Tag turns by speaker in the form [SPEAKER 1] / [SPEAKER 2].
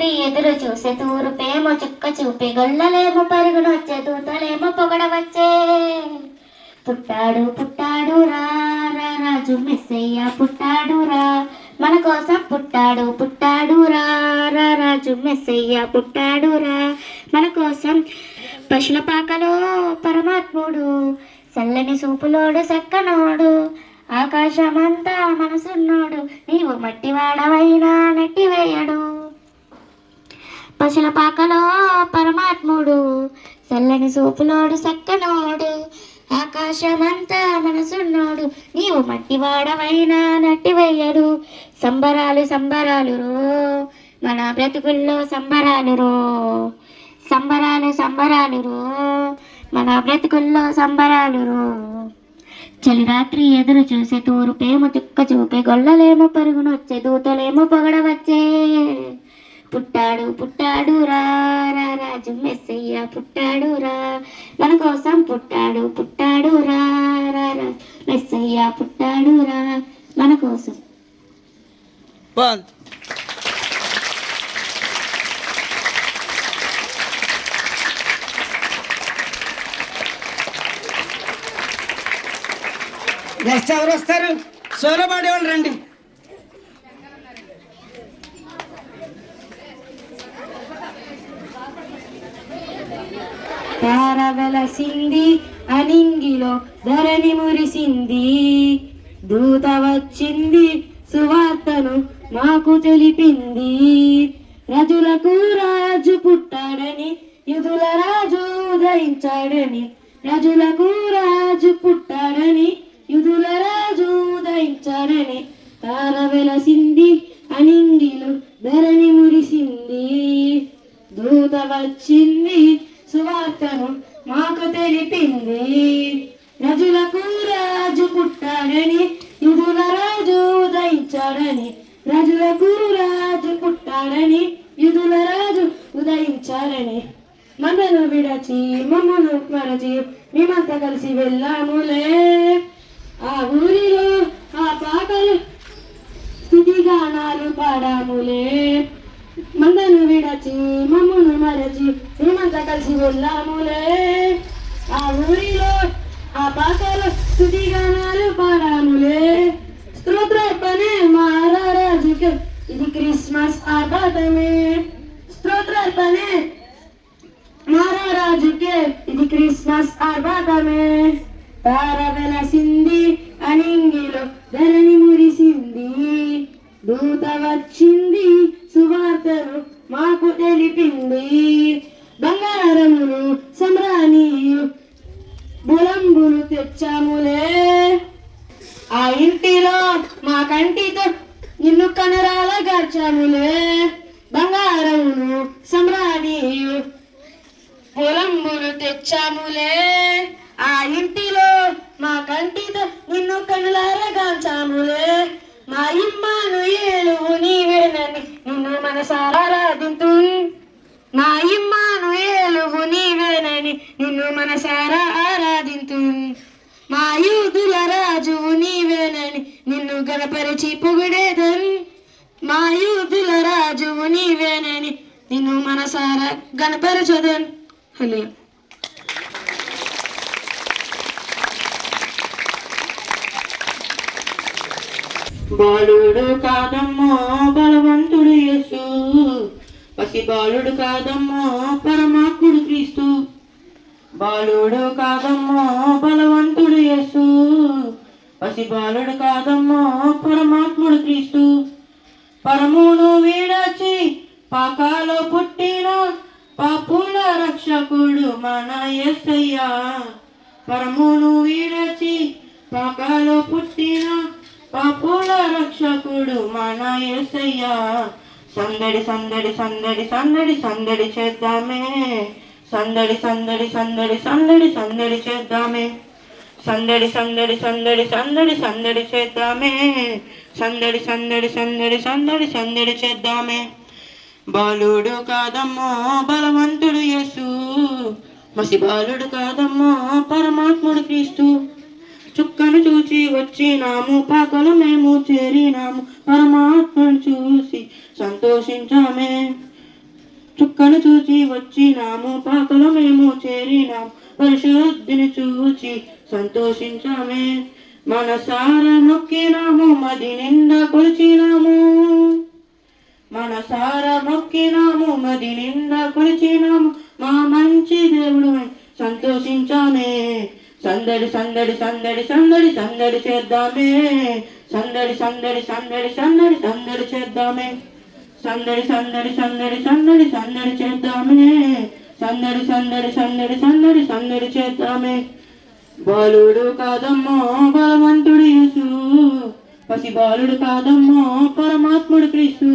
[SPEAKER 1] రాత్రి ఎదురు చూసే తూర్పేమో చుక్క చూపి గొల్లలేమో పరుగునొచ్చే దూతలేమో పొగడవచ్చే. పుట్టాడు పుట్టాడు రా రా రాజు మెస్సయ్య పుట్టాడు రా, మన కోసం పుట్టాడు పుట్టాడు రా రా రాజు మెస్సయ్య పుట్టాడు రా మన కోసం. పశుల పాకలో పరమాత్ముడు, చల్లని సూపులోడు సక్కనోడు, ఆకాశమంతా మనసున్నోడు, నీవు మట్టివాడవైనా నెట్టివేయడు. పశుల పాకలో పరమాత్ముడు, చల్లని సూపులోడు సక్కనోడు, ఆకాశమంతా మనసున్నోడు, నీవు మట్టివాడవైనా నట్టివేయడు. సంబరాలు సంబరాలు రో మన బ్రతుకుల్లో సంబరాలు రో, సంబరాలు సంబరాలు రో మన బ్రతుకుల్లో సంబరాలు రో. చలి రాత్రి ఎదురు చూసే తూర్పేమో చుక్క చూపే గొల్లలేమో పరుగునొచ్చే దూతలేమో పొగడవచ్చే. పుట్టాడు పుట్టాడు రా రా రాజు మెస్సయ్య పుట్టాడు రా, మన కోసం పుట్టాడు పుట్టాడు రా రా రా మెస్సయ్య పుట్టాడు రా మన కోసం.
[SPEAKER 2] నెక్స్ట్ ఎవరు వస్తారు? సోలో పాడేవాళ్ళు రండి.
[SPEAKER 1] తార వెలసింది అనింగిలో ధరణి మురిసింది, దూత వచ్చింది సువార్తను మాకు తెలిపింది. రజులకు రాజు పుట్టాడని యుధుల రాజు ఉదయించాడని, రజులకు రాజు పుట్టాడని యుధుల రాజు ఉదయించాడని. తార వెలసింది అనింగిలో ధరణి మురిసింది, దూత వచ్చింది సువార్తను మాకు తెలిపింది. రజులకు రాజు పుట్టాడని యుధుల రాజు ఉదయించాడని, రజులకు రాజు పుట్టాడని యుధుల రాజు ఉదయించాడని. మనను విడచి మమ్మను మరచి మేమంతా కలిసి వెళ్ళాములే, ఆ ఊరిలో ఆ పాటలు స్తుతిగానాలు పాడాములే. మందను విడచి మమ్మను మరచి మేమంతా కలిసి వెళ్ళాములే, ఆ ఊరిలో ఆ పాటలు స్తుతిగానాలు పాడాములే. స్తోత్రార్పణే మహారాజుకే ఇది క్రిస్మస్ ఆరాధమే, స్తోత్రార్పణే మహారాజుకే ఇది క్రిస్మస్ ఆరాధమే. తార వెలసింది అనింగిలో ధరణి మురిసింది, దూత వచ్చింది సువార్తను మాకు తెలిపింది. బంగారమును సమ్రాణియు బులంబులు తెచ్చాములే, ఆ ఇంటిలో మా కంటితో నిన్ను కనరాల గార్చాములే. బంగారమును సమ్రాణియు బులంబులు తెచ్చాములే, ఆ ఇంటిలో మా కంటితో నిన్ను కనులారగాంచాములే. మా ఇమ్మానుయేలు నీవేనని నిన్ను మనసారా ఆరాధింతు, మా ఇమ్మానుయేలు నీవేనని నిన్ను మనసారా ఆరాధింతు. మా యూదుల రాజువు నీవేనని నిన్ను గణపరిచి పొగిడేదన్, మా యూదుల రాజువు నీవేనని నిన్ను మనసారా గణపరచదన్. హలో
[SPEAKER 3] బాలుడు కాదమ్మో బలవంతుడు యేసు, పసి బాలుడు కాదమ్మో పరమాత్ముడు క్రీస్తు. బాలుడు కాదమ్మో బలవంతుడు యేసు, పసి బాలుడు కాదమ్మో పరమాత్ముడు క్రీస్తు. పరమును వీడచి పాకాలో పుట్టిన పాపుల రక్షకుడు మన యేసయ్య. పరమును వీడచి పాకాలో పుట్టిన పాపుల రక్షకుడు మన యేసయ్య. సందడి సందడి సందడి సందడి సందడి చేద్దామే, సందడి సందడి సందడి సందడి సందడి చేద్దామే, సందడి సందడి సందడి సందడి సందడి చేద్దామే, సందడి సందడి సందడి సందడి సందడి చేద్దామే. బాలుడు కాదమ్మో బలవంతుడు యేసు, మసి బాలుడు కాదమ్మో పరమాత్ముడు క్రీస్తు. చుక్కను చూచి వచ్చినాము, పాకలు మేము చేరినాము, పరమాత్మను చూసి సంతోషించామే. చుక్కను చూచి వచ్చినాము, పాకలో మేము చేరినాము, పరిశుద్ధిని చూచి సంతోషించామే. మనసార మొక్కినాము, మది నిండా కొలిచినాము, మనసార మొక్కినాము, మది నిండా కొలిచినాము, మా మంచి దేవుడు సంతోషించామే. సందడి సందడి సందడి సందడి సందడి చేద్దామే, సందడి సందడి సందడి సందడి సందడి చేద్దామే, సందడి సందడి సందడి సందడి సందడి చేద్దామే, సందడి సందడి సందడి సందడి సందడి చేద్దామే. బాలుడు కాదమ్మో బలవంతుడు యేసు, పసి బాలుడు కాదమ్మో పరమాత్ముడు క్రీస్తు.